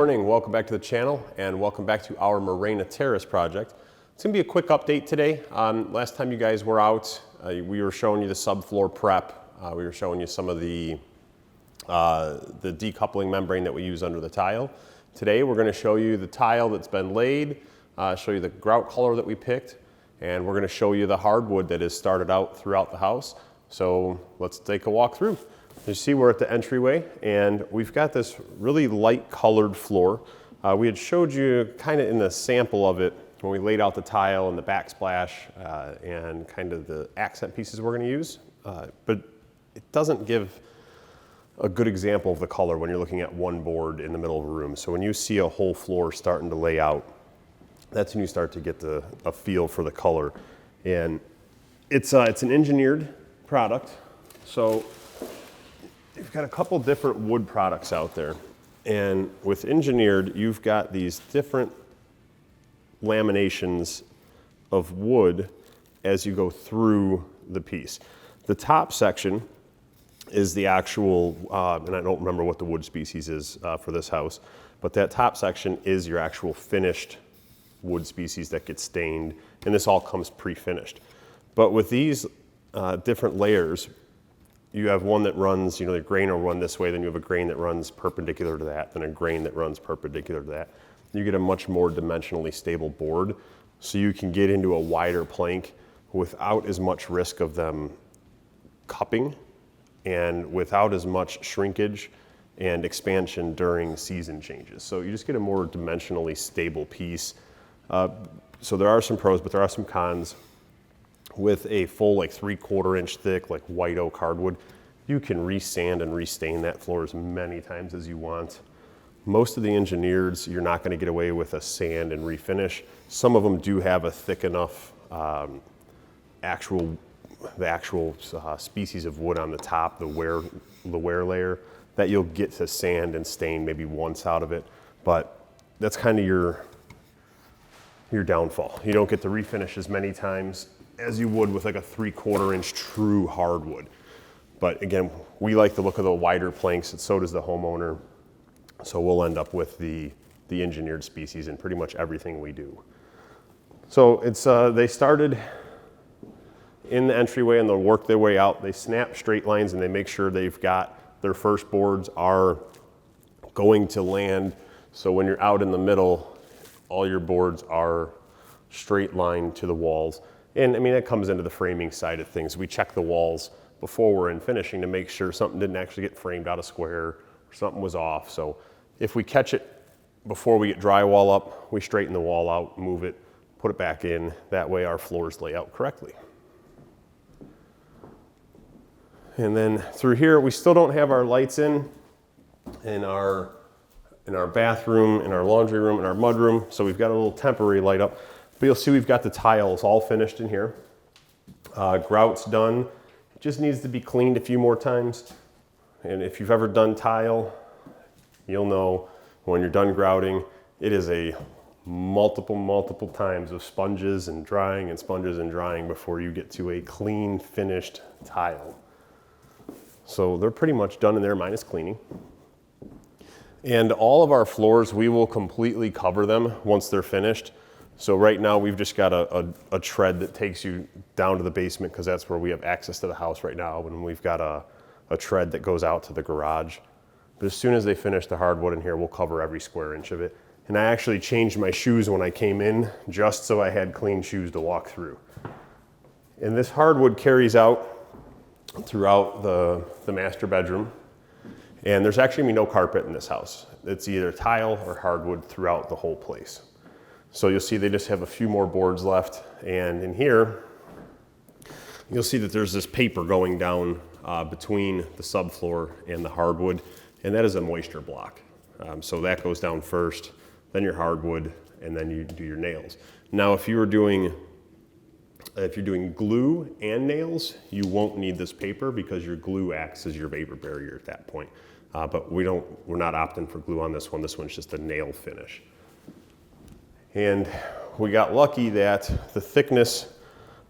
morning, welcome back to the channel and welcome back to our Morena Terrace project. It's going to be a quick update today. Last time you guys were out, we were showing you the subfloor prep. We were showing you some of the decoupling membrane that we use under the tile. Today we're going to show you the tile that's been laid, show you the grout color that we picked, and we're going to show you the hardwood that is started out throughout the house. So let's take a walk through. You see we're at the entryway and we've got this really light colored floor. We had showed you kind of in the sample of it when we laid out the tile and the backsplash and kind of the accent pieces we're going to use, but it doesn't give a good example of the color when you're looking at one board in the middle of a room. So when you see a whole floor starting to lay out, that's when you start to get a feel for the color. And it's an engineered product. So you've got a couple different wood products out there. And with engineered, you've got these different laminations of wood as you go through the piece. The top section is the actual, and I don't remember what the wood species is for this house, but that top section is your actual finished wood species that gets stained, and this all comes pre-finished. But with these different layers, you have one that runs, the grain will run this way, then you have a grain that runs perpendicular to that, then a grain that runs perpendicular to that. You get a much more dimensionally stable board, so you can get into a wider plank without as much risk of them cupping and without as much shrinkage and expansion during season changes. So you just get a more dimensionally stable piece. So there are some pros, but there are some cons. With a full 3/4 inch thick white oak hardwood, you can resand and restain that floor as many times as you want. Most of the engineereds, you're not going to get away with a sand and refinish. Some of them do have a thick enough actual species of wood on the top, the wear layer, that you'll get to sand and stain maybe once out of it, but that's kind of your downfall. You don't get to refinish as many times as you would with a 3/4 inch true hardwood. But again, we like the look of the wider planks, and so does the homeowner. So we'll end up with the engineered species in pretty much everything we do. So it's they started in the entryway and they'll work their way out. They snap straight lines and they make sure they've got their first boards are going to land. So when you're out in the middle, all your boards are straight line to the walls. And I mean, that comes into the framing side of things. We check the walls before we're in finishing to make sure something didn't actually get framed out of square or something was off. So if we catch it before we get drywall up, we straighten the wall out, move it, put it back in. That way our floors lay out correctly. And then through here, we still don't have our lights in our bathroom, in our laundry room, in our mudroom. So we've got a little temporary light up. But you'll see we've got the tiles all finished in here. Grout's done. It just needs to be cleaned a few more times. And if you've ever done tile, you'll know when you're done grouting, it is a multiple times of sponges and drying before you get to a clean, finished tile. So they're pretty much done in there minus cleaning. And all of our floors, we will completely cover them once they're finished. So right now we've just got a tread that takes you down to the basement because that's where we have access to the house right now, and we've got a tread that goes out to the garage. But as soon as they finish the hardwood in here, we'll cover every square inch of it. And I actually changed my shoes when I came in just so I had clean shoes to walk through. And this hardwood carries out throughout the master bedroom. And there's actually no carpet in this house. It's either tile or hardwood throughout the whole place. So you'll see they just have a few more boards left. And in here, you'll see that there's this paper going down between the subfloor and the hardwood, and that is a moisture block. So that goes down first, then your hardwood, and then you do your nails. Now, if you're doing glue and nails, you won't need this paper because your glue acts as your vapor barrier at that point. But we're not opting for glue on this one. This one's just a nail finish. And we got lucky that the thickness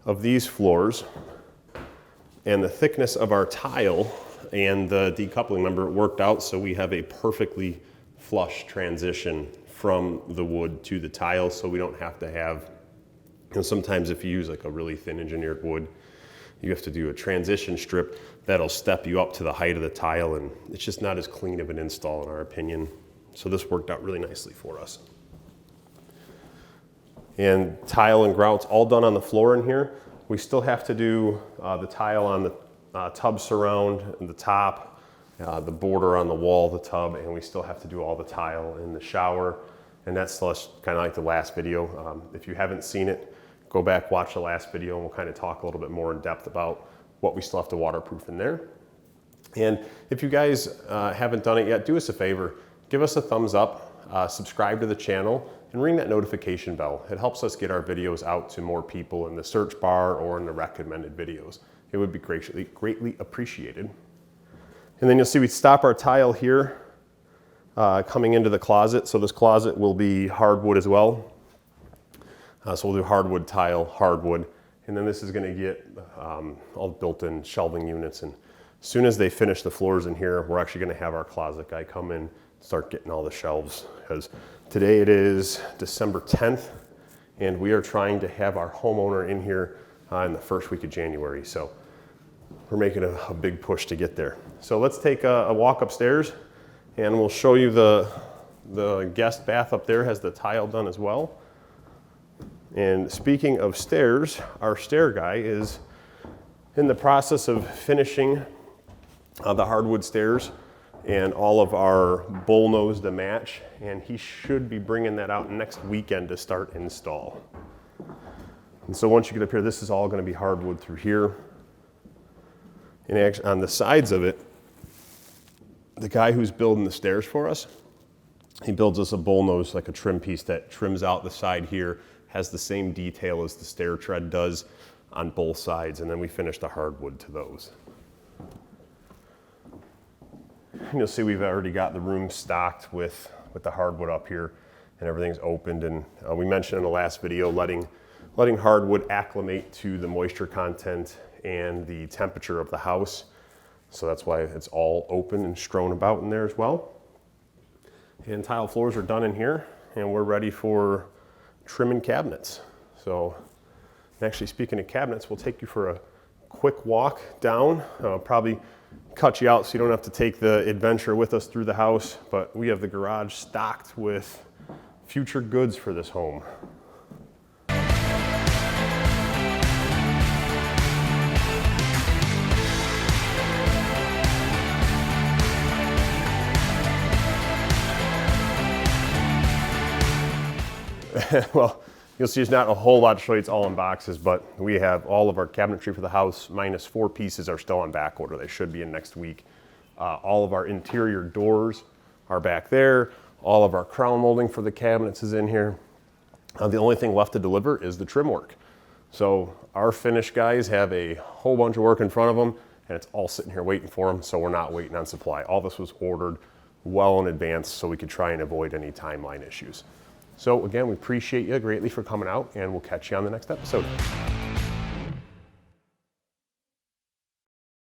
of these floors and the thickness of our tile and the decoupling member worked out, so we have a perfectly flush transition from the wood to the tile, so we don't have to have, sometimes if you use like a really thin engineered wood, you have to do a transition strip that'll step you up to the height of the tile, and it's just not as clean of an install in our opinion. So this worked out really nicely for us. And tile and grouts all done on the floor in here. We still have to do the tile on the tub surround and the top, the border on the wall of the tub, and we still have to do all the tile in the shower. And that's kind of like the last video. If you haven't seen it, go back, watch the last video, and we'll kind of talk a little bit more in depth about what we still have to waterproof in there. And if you guys haven't done it yet, do us a favor, give us a thumbs up, subscribe to the channel, and ring that notification bell. It helps us get our videos out to more people in the search bar or in the recommended videos. It would be greatly appreciated. And then you'll see we stop our tile here coming into the closet. So this closet will be hardwood as well. So we'll do hardwood tile, hardwood, and then this is going to get all built-in shelving units. And as soon as they finish the floors in here, we're actually going to have our closet guy come in, start getting all the shelves, because today it is December 10th, and we are trying to have our homeowner in here in the first week of January. So we're making a big push to get there. So let's take a walk upstairs, and we'll show you the guest bath up there has the tile done as well. And speaking of stairs, our stair guy is in the process of finishing the hardwood stairs and all of our bullnose to match, and he should be bringing that out next weekend to start install. And so once you get up here, this is all going to be hardwood through here. And actually on the sides of it, the guy who's building the stairs for us, he builds us a bullnose, like a trim piece that trims out the side here, has the same detail as the stair tread does on both sides, and then we finish the hardwood to those. And you'll see we've already got the room stocked with the hardwood up here, and everything's opened. And we mentioned in the last video letting hardwood acclimate to the moisture content and the temperature of the house. So that's why it's all open and strewn about in there as well. And tile floors are done in here, and we're ready for trimming cabinets. So actually, speaking of cabinets, we'll take you for a quick walk down. Probably cut you out so you don't have to take the adventure with us through the house, but we have the garage stocked with future goods for this home. Well, you'll see there's not a whole lot to show you. It's all in boxes, but we have all of our cabinetry for the house, minus 4 pieces are still on back order. They should be in next week. All of our interior doors are back there. All of our crown molding for the cabinets is in here. The only thing left to deliver is the trim work. So our finish guys have a whole bunch of work in front of them, and it's all sitting here waiting for them, so we're not waiting on supply. All this was ordered well in advance so we could try and avoid any timeline issues. So again, we appreciate you greatly for coming out, and we'll catch you on the next episode.